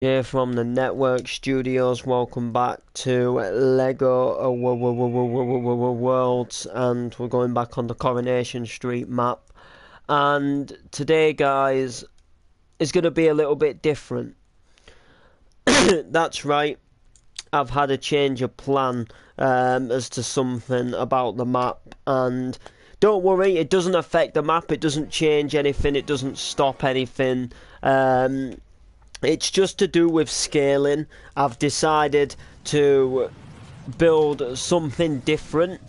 Here from the Network Studios. Welcome back to Lego Worlds, and we're going back on the Coronation Street map. And today, guys, is going to be a little bit different. That's right. I've had a change of plan as to something about the map, and don't worry, it doesn't affect the map. It doesn't change anything. It doesn't stop anything. It's just to do with scaling. I've decided to build something different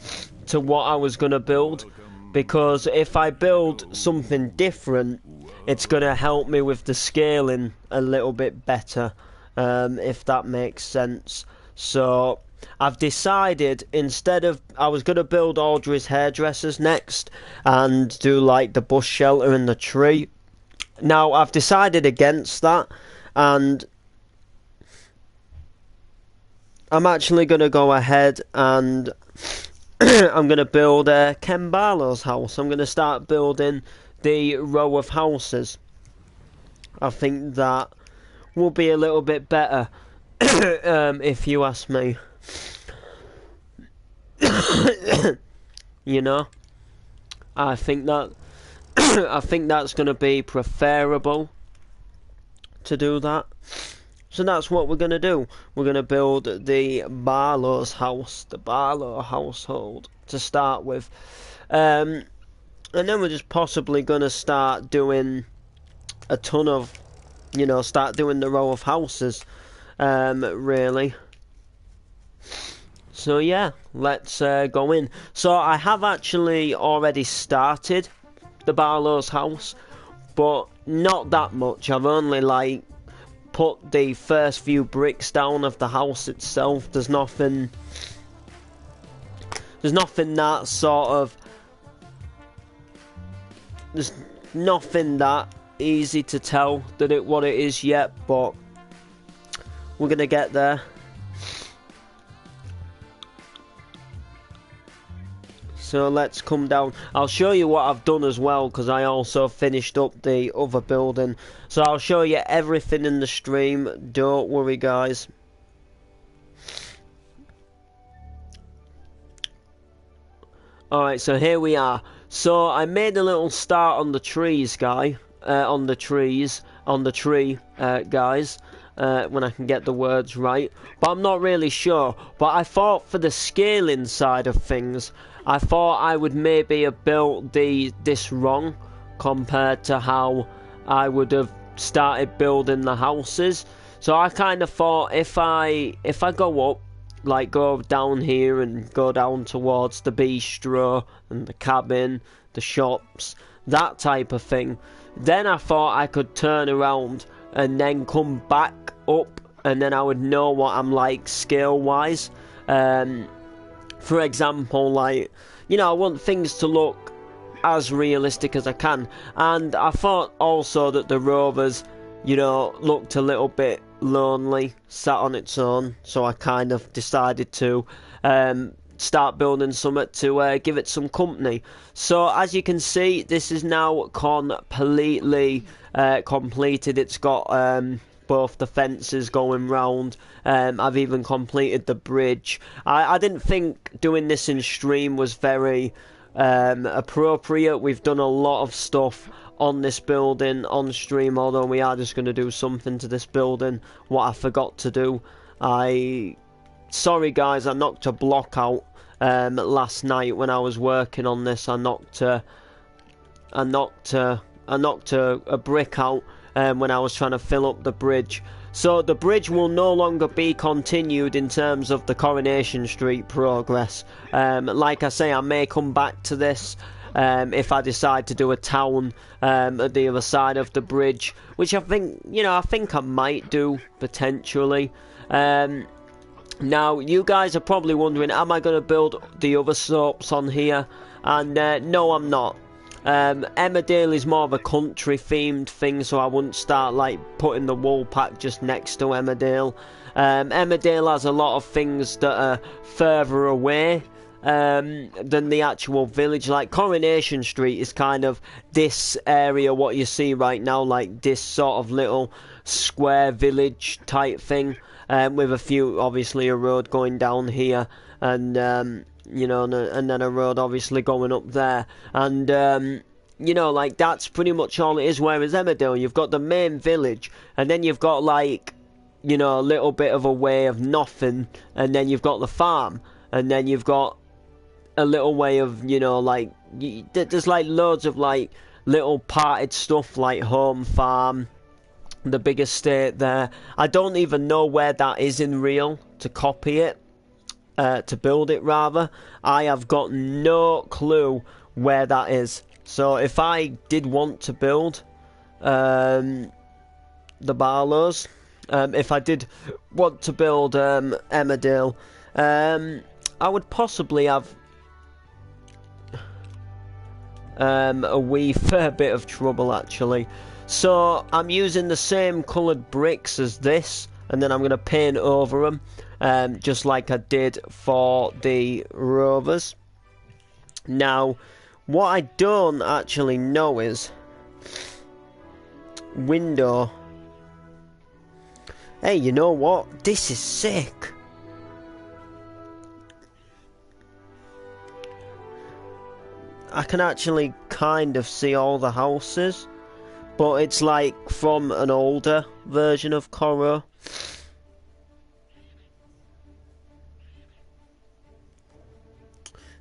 to what I was going to build, because if I build something different, it's going to help me with the scaling a little bit better, if that makes sense. So I've decided, instead of, I was going to build Audrey's hairdressers next and do like the bus shelter and the tree. Now I've decided against that, and I'm actually going to go ahead and I'm going to build Ken Barlow's house. I'm going to start building the row of houses. I think that will be a little bit better, if you ask me. You know, I think that I think that's going to be preferable to do that. So that's what we're going to do. We're going to build the Barlow's house, the Barlow household, to start with. And then we're just possibly going to start doing a ton of, start doing the row of houses, really. So yeah, let's go in. So I have actually already started the Barlow's house, but not that much. I've only put the first few bricks down of the house itself. There's nothing that sort of, there's nothing that easy to tell that what it is yet, but we're gonna get there. So let's come down. I'll show you what I've done as well, because I also finished up the other building. So I'll show you everything in the stream. Don't worry, guys. Alright, so here we are. So I made a little start on the trees, guys. On the tree, guys. When I can get the words right. But I'm not really sure. But I thought, for the scaling side of things, I thought I would maybe have built this wrong compared to how I would have started building the houses. So I kind of thought, if I go up, go down here and go down towards the bistro and the cabin, the shops, that type of thing, then I thought I could turn around and then come back up, and then I would know what I'm like scale wise. For example, I want things to look as realistic as I can. And I thought also that the Rovers, looked a little bit lonely, sat on its own. So I kind of decided to start building something to give it some company. So as you can see, this is now completely completed. It's got both the fences going round. I've even completed the bridge. I didn't think doing this in stream was very appropriate. We've done a lot of stuff on this building on stream, although we are just going to do something to this building. What I forgot to do, sorry guys, I knocked a block out last night when I was working on this. I knocked a brick out when I was trying to fill up the bridge. So the bridge will no longer be continued in terms of the Coronation Street progress. Like I say, I may come back to this if I decide to do a town at the other side of the bridge, which I think I might do potentially. Now you guys are probably wondering, am I going to build the other soaps on here? And no, I'm not. Emmerdale is more of a country themed thing, so I wouldn't start putting the wool pack just next to Emmerdale. Emmerdale has a lot of things that are further away than the actual village. Like Coronation Street is kind of this area, what you see right now, like this sort of little square village type thing, with a few, obviously a road going down here, and you know, and then a road obviously going up there, and you know, like that's pretty much all it is. Whereas Emmerdale, you've got the main village, and then you've got like, you know, a little bit of a way of nothing, and then you've got the farm, and then you've got a little way of, you know, like there's like loads of like little parted stuff like home farm, the big estate there. I don't even know where that is in real to copy it, to build it rather. I have got no clue where that is. So if I did want to build the Barlows, if I did want to build Emmerdale, I would possibly have a wee fair bit of trouble actually. So I'm using the same coloured bricks as this, and then I'm going to paint over them, just like I did for the Rovers. Now, what I don't actually know is window. Hey, you know what? This is sick. I can actually kind of see all the houses, but it's like from an older version of Coro.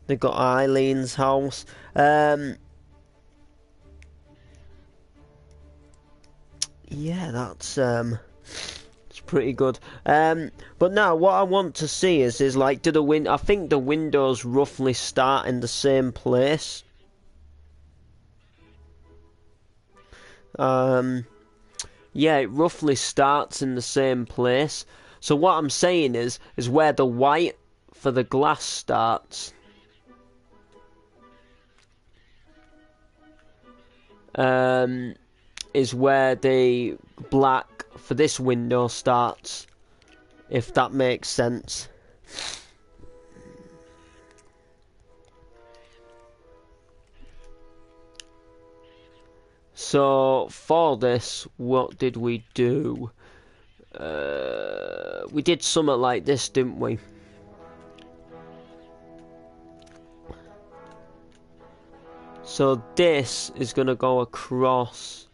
They've got Eileen's house. Yeah, that's it's pretty good. But now what I want to see is like, do the I think the windows roughly start in the same place. Yeah, it roughly starts in the same place. So what I'm saying is where the white for the glass starts. Is where the black for this window starts, if that makes sense. So for this, what did we do? We did something like this, didn't we? So this is going to go across.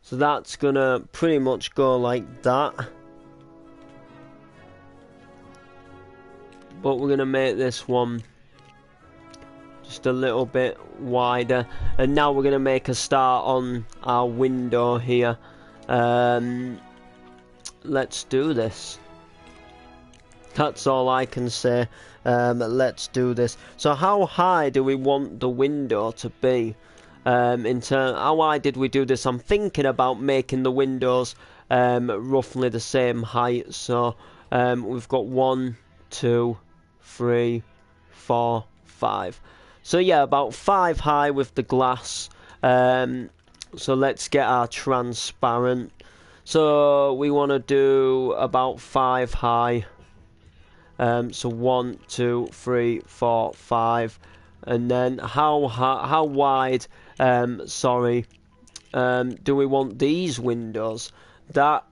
So that's going to pretty much go like that. But we're going to make this one just a little bit wider. And now we're going to make a start on our window here. Let's do this. That's all I can say. Let's do this. So how high do we want the window to be? In turn, how high did we do this? I'm thinking about making the windows roughly the same height. So we've got 1, 2, 3, 4, 5. So yeah, about 5 high with the glass. So let's get our transparent. So we want to do about 5 high. So 1, 2, 3, 4, 5. And then how wide? Sorry. Do we want these windows? That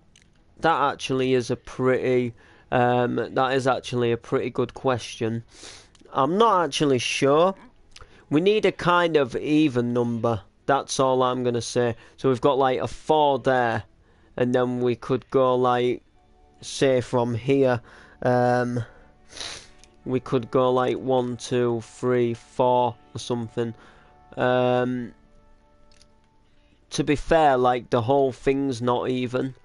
actually is a pretty. That is actually a pretty good question. I'm not actually sure. We need a kind of even number. That's all I'm going to say. So we've got like a 4 there. And then we could go like, say from here. We could go like 1, 2, 3, 4 or something. To be fair, like the whole thing's not even.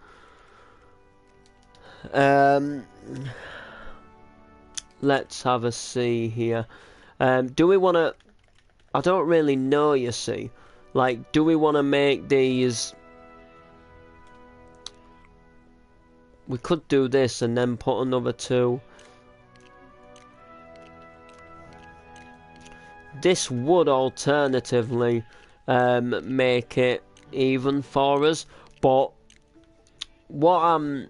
Let's have a see here. Do we want to... I don't really know, you see. Like, do we want to make these we could do this and then put another 2. This would alternatively make it even for us, but what I'm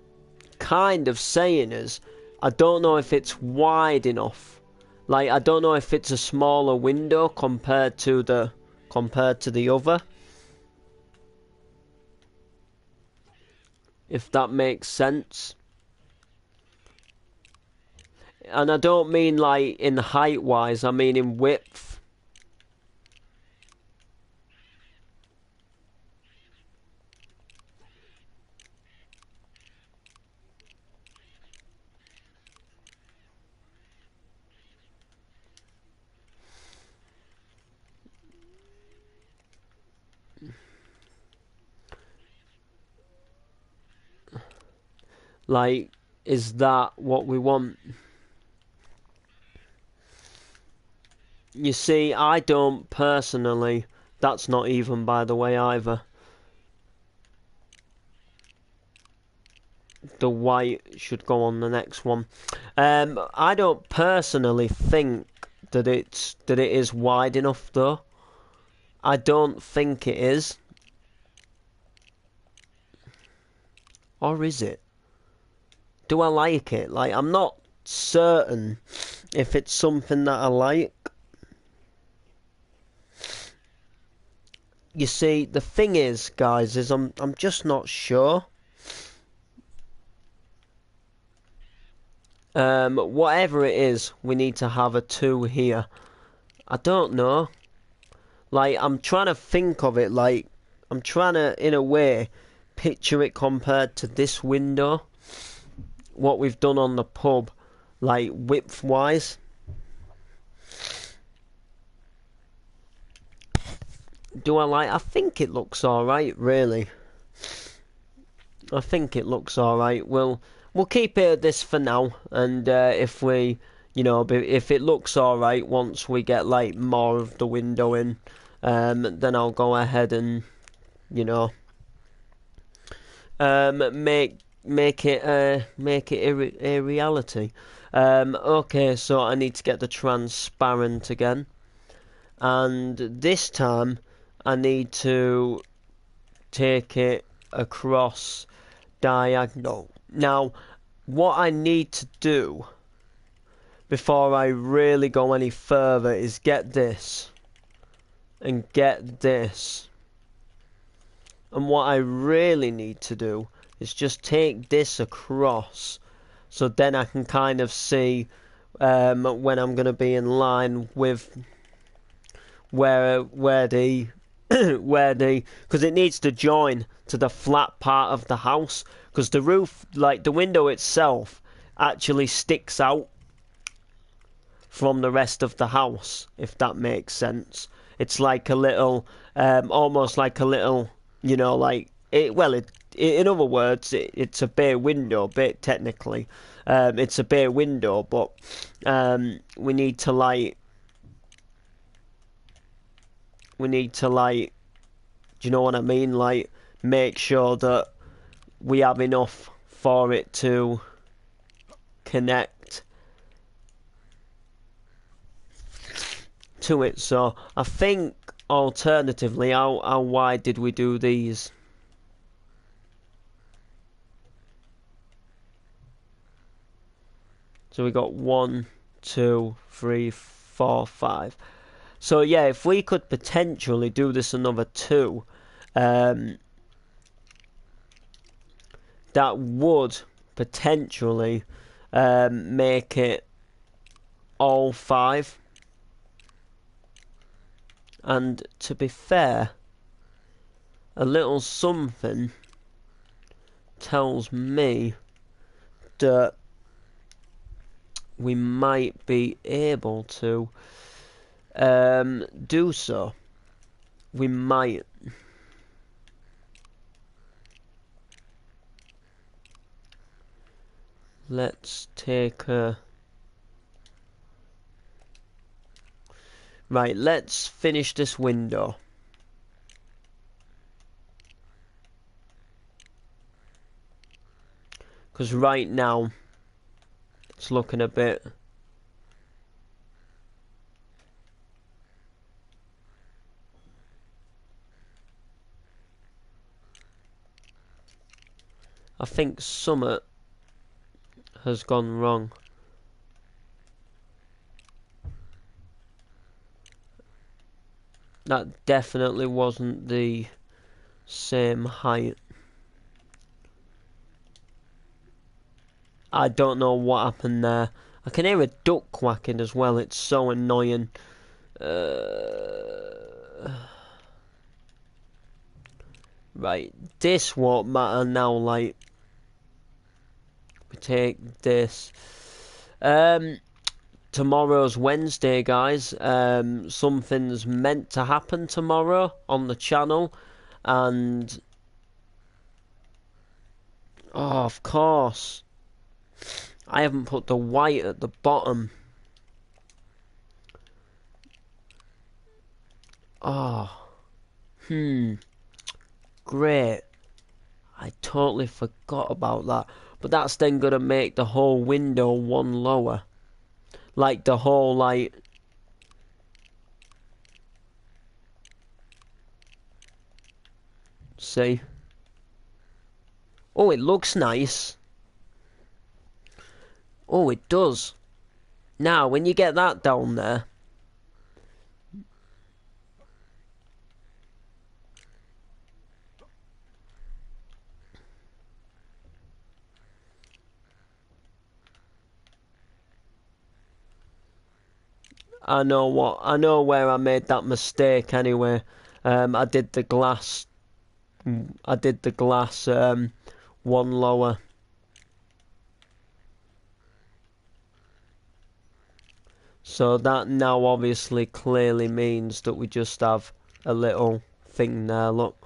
kind of saying is I don't know if it's wide enough. Like, I don't know if it's a smaller window compared to the other, if that makes sense. And I don't mean like in height wise, I mean in width. Like, is that what we want? You see, I don't personally. That's not even, by the way, either. The white should go on the next one. I don't personally think that it is wide enough, though. I don't think it is. Or is it? Do I like it? Like, I'm not certain if it's something that I like. You see, the thing is, guys, is I'm just not sure. Whatever it is, we need to have a 2 here. I don't know. Like, I'm trying to think of it, like, I'm trying to, in a way, picture it compared to this window. What we've done on the pub, like, width-wise. Do I like? I think it looks alright, really. I think it looks alright. We'll keep it at this for now, and if we, you know, if it looks alright once we get like more of the window in, then I'll go ahead and, you know, make it a reality. Okay, so I need to get the transparent again, and this time I need to take it across diagonal. Now, what I need to do before I really go any further is get this and get this. And what I really need to do is just take this across, so then I can kind of see when I'm going to be in line with where the because it needs to join to the flat part of the house, because the roof, like the window itself, actually sticks out from the rest of the house, if that makes sense. It's like a little, almost like a little, you know, like it. Well, in other words, it's a bay window, but technically, it's a bay window, but we need to like. Do you know what I mean? Like, make sure that we have enough for it to connect to it. So I think alternatively, how wide did we do these? So we got 1, 2, 3, 4, 5. So yeah, if we could potentially do this another 2, that would potentially make it all 5. And to be fair, a little something tells me that we might be able to do so. We might. Let's take a... Right, let's finish this window. Because right now, it's looking a bit... I think summit has gone wrong. That definitely wasn't the same height. I don't know what happened there. I can hear a duck quacking as well. It's so annoying. Right, this won't matter now. Like, we take this. Tomorrow's Wednesday, guys. Something's meant to happen tomorrow on the channel, and oh, of course, I haven't put the white at the bottom. Oh, great. I totally forgot about that. But that's then gonna make the whole window one lower. Like the whole light. See? Oh, it looks nice. Oh, it does. Now, when you get that down there. I know where I made that mistake anyway. I did the glass one lower. So that now obviously clearly means that we just have a little thing there, look.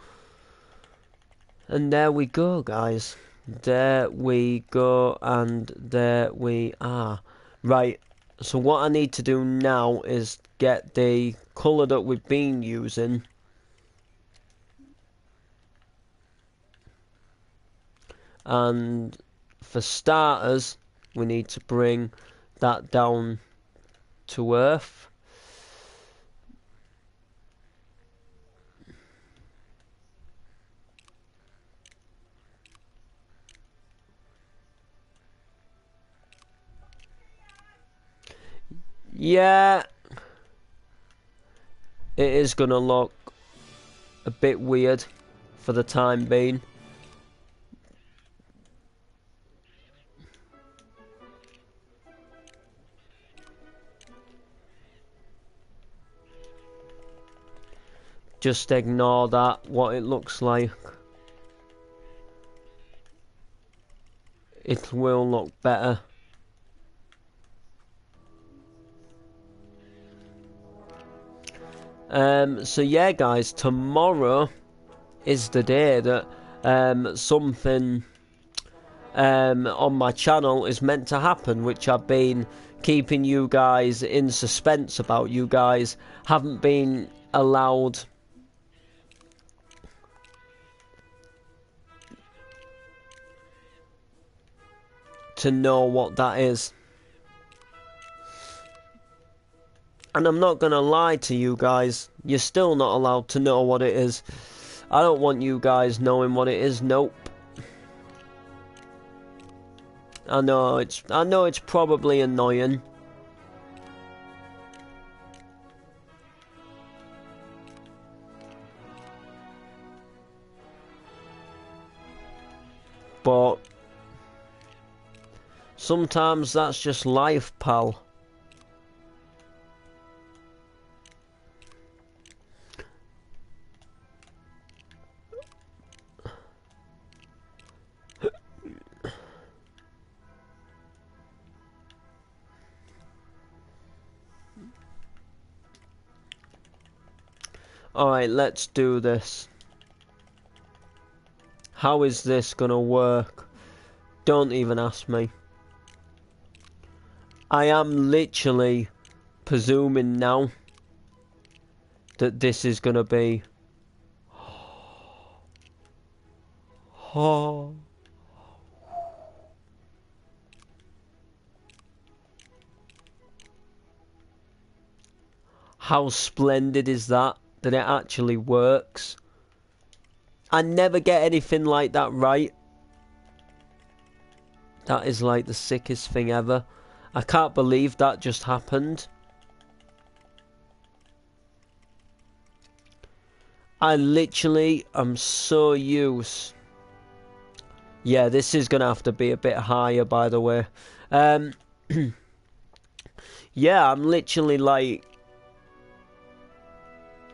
And there we go, guys. There we go, and there we are. Right, so what I need to do now is get the colour that we've been using. And for starters, we need to bring that down to earth. Yeah, it is gonna look a bit weird for the time being. Just ignore that, what it looks like. It will look better. So yeah, guys, tomorrow is the day that something on my channel is meant to happen, which I've been keeping you guys in suspense about. You guys haven't been allowed to know what that is. And I'm not gonna lie to you guys, you're still not allowed to know what it is. I don't want you guys knowing what it is, nope. I know it's probably annoying. But sometimes that's just life, pal. Alright, let's do this. How is this gonna work? Don't even ask me. I am literally presuming now that this is gonna be... Oh. How splendid is that it actually works? I never get anything like that right. That is like the sickest thing ever. I can't believe that just happened. I literally am so used. Yeah, this is gonna have to be a bit higher, by the way. Yeah, I'm literally like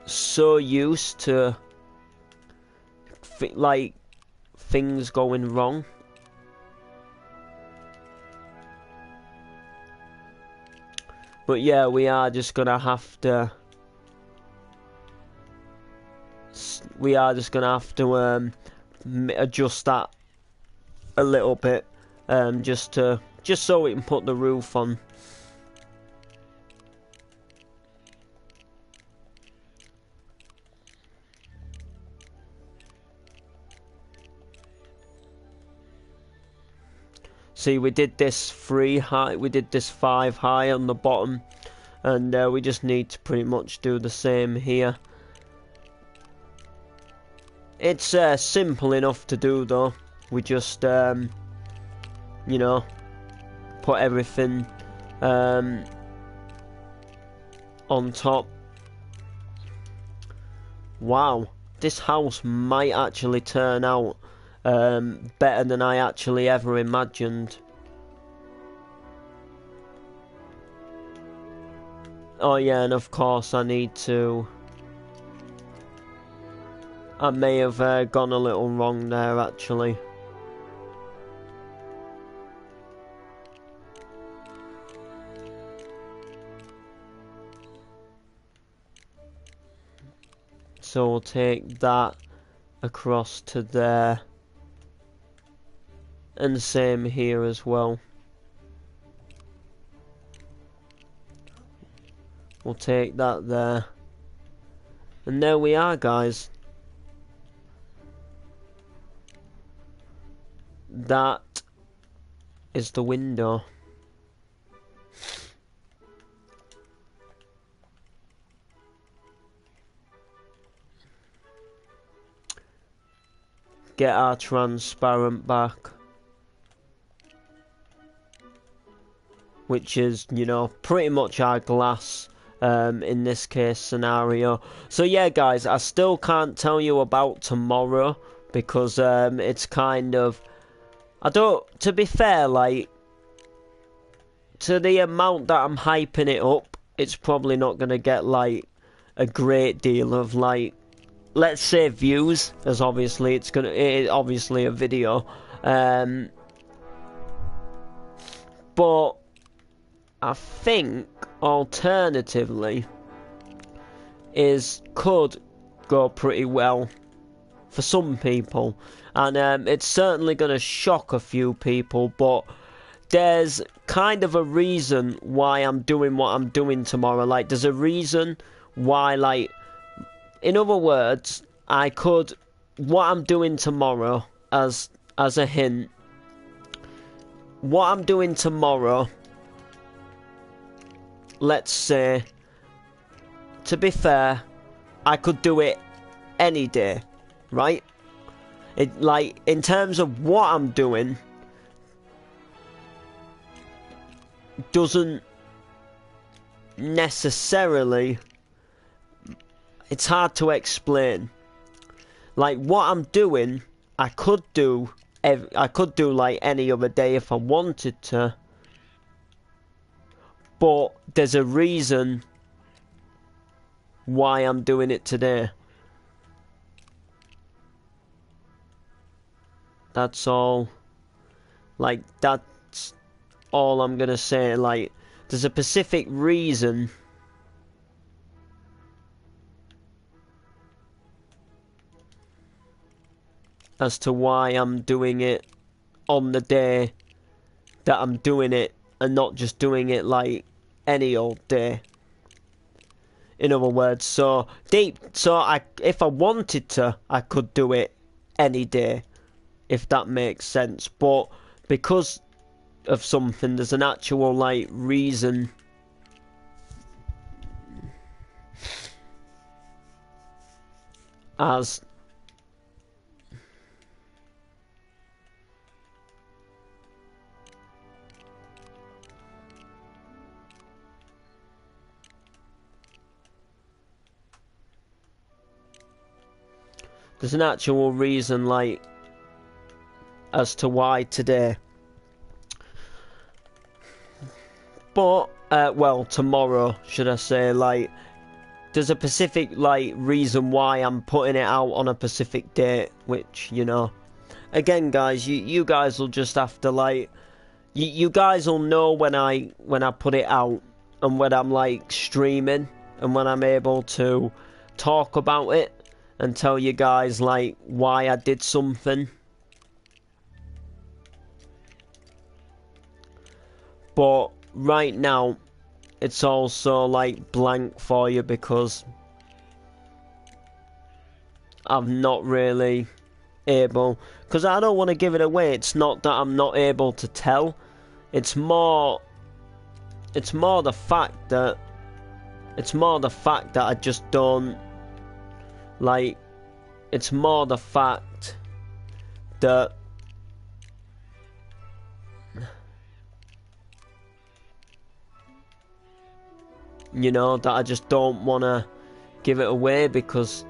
so used to like things going wrong. But yeah, we are just gonna have to. We are just gonna have to adjust that a little bit, just so we can put the roof on. See, we did this 3 high, we did this 5 high on the bottom, and we just need to pretty much do the same here. It's simple enough to do though. We just, you know, put everything on top. Wow, this house might actually turn out better than I actually ever imagined. Oh yeah, and of course I need to... I may have gone a little wrong there actually. So we'll take that across to there. And the same here as well. We'll take that there. And there we are, guys. That is the window. Get our transparent back. Which is, you know, pretty much our glass in this case scenario. So yeah, guys, I still can't tell you about tomorrow because it's kind of... to be fair, like, to the amount that I'm hyping it up, it's probably not going to get, like, a great deal of, like, let's say views, as obviously it's obviously a video. But I think alternatively could go pretty well for some people, and it's certainly going to shock a few people, but there's kind of a reason why I'm doing what I'm doing tomorrow. Like, there's a reason why, like, in other words, what I'm doing tomorrow, as a hint, what I'm doing tomorrow, let's say, to be fair, I could do it any day, right? Like, in terms of what I'm doing, doesn't necessarily... It's hard to explain. Like, what I'm doing, I could do like any other day if I wanted to. But there's a reason why I'm doing it today. That's all. Like, that's all I'm gonna say. Like, there's a specific reason as to why I'm doing it on the day that I'm doing it, and not just doing it like any old day. In other words, if I wanted to, I could do it any day, if that makes sense. But because of something, there's an actual, like, reason. as there's an actual reason, like, as to why today. But, well, tomorrow, should I say, like, there's a specific, like, reason why I'm putting it out on a specific date, which, you know, again, guys, you guys will just have to, like, you guys will know when I put it out, and when I'm, like, streaming, and when I'm able to talk about it, and tell you guys, like, why I did something. But right now, it's also, like, blank for you because I'm not really able, because I don't want to give it away. It's not that I'm not able to tell. It's more the fact that I just don't, like, it's more the fact that you know, that I just don't want to give it away because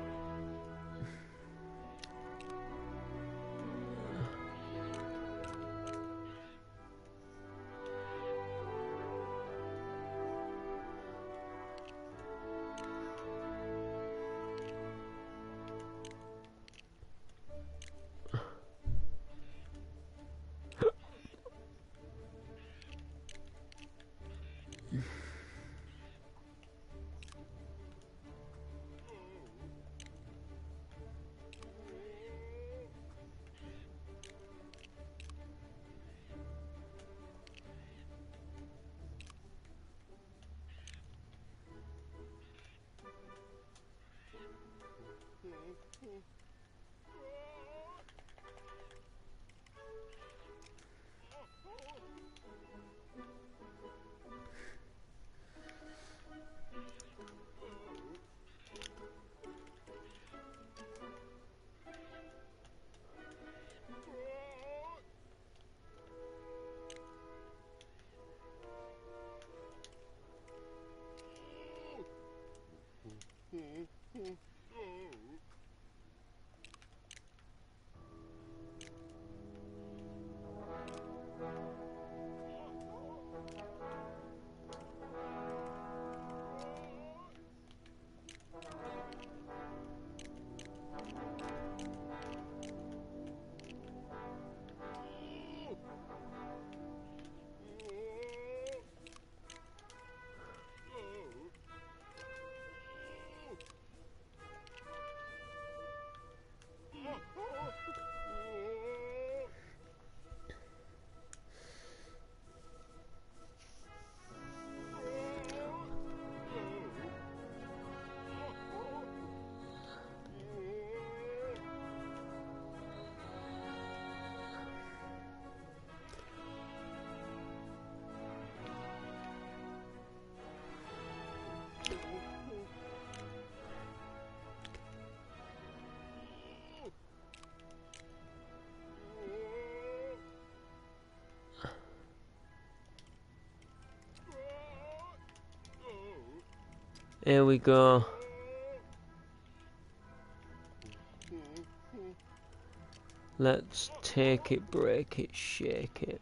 here we go. Let's take it, break it, shake it.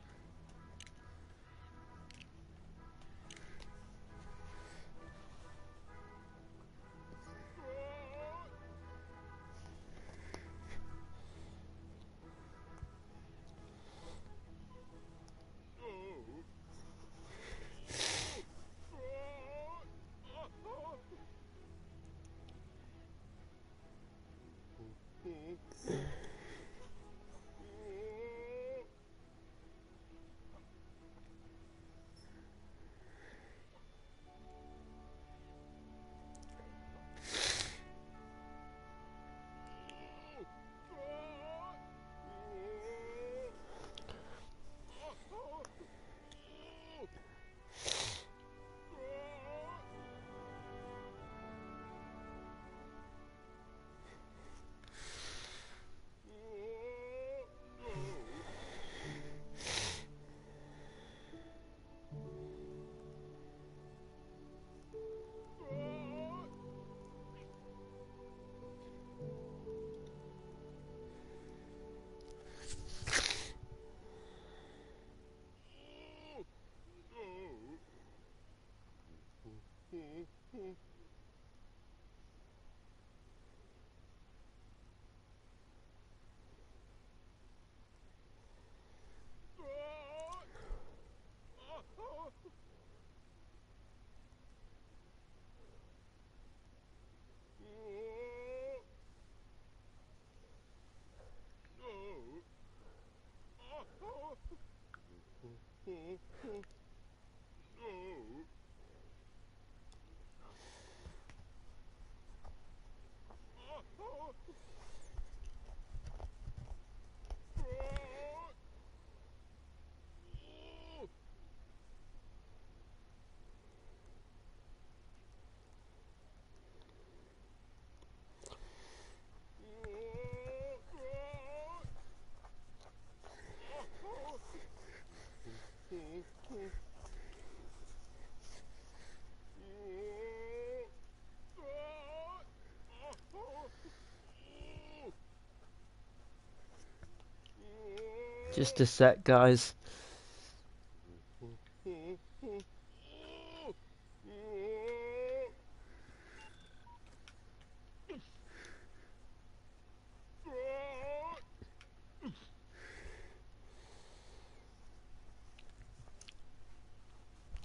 Just a sec, guys.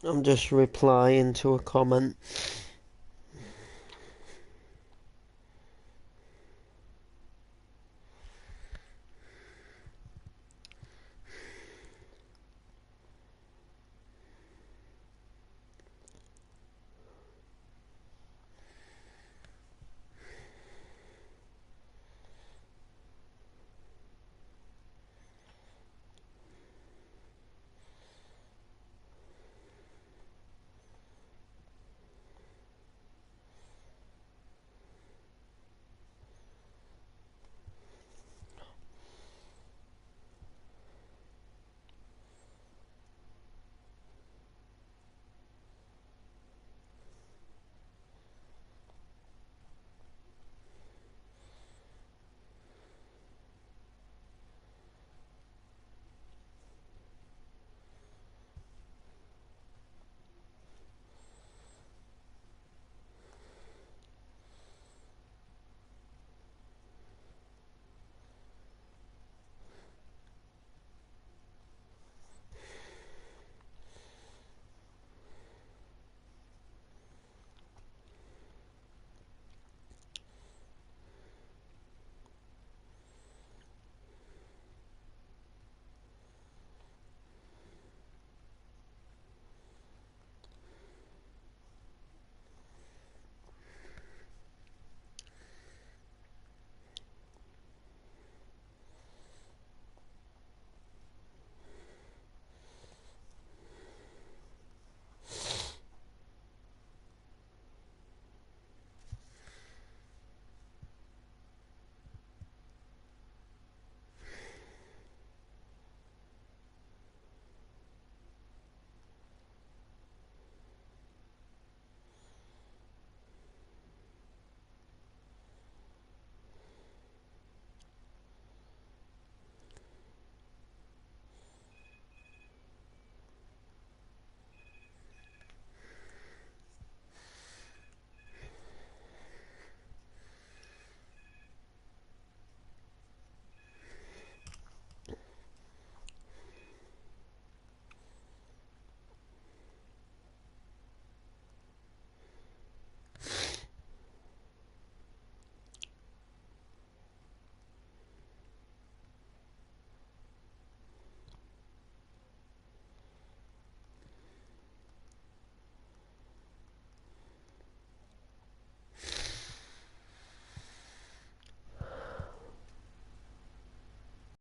I'm just replying to a comment.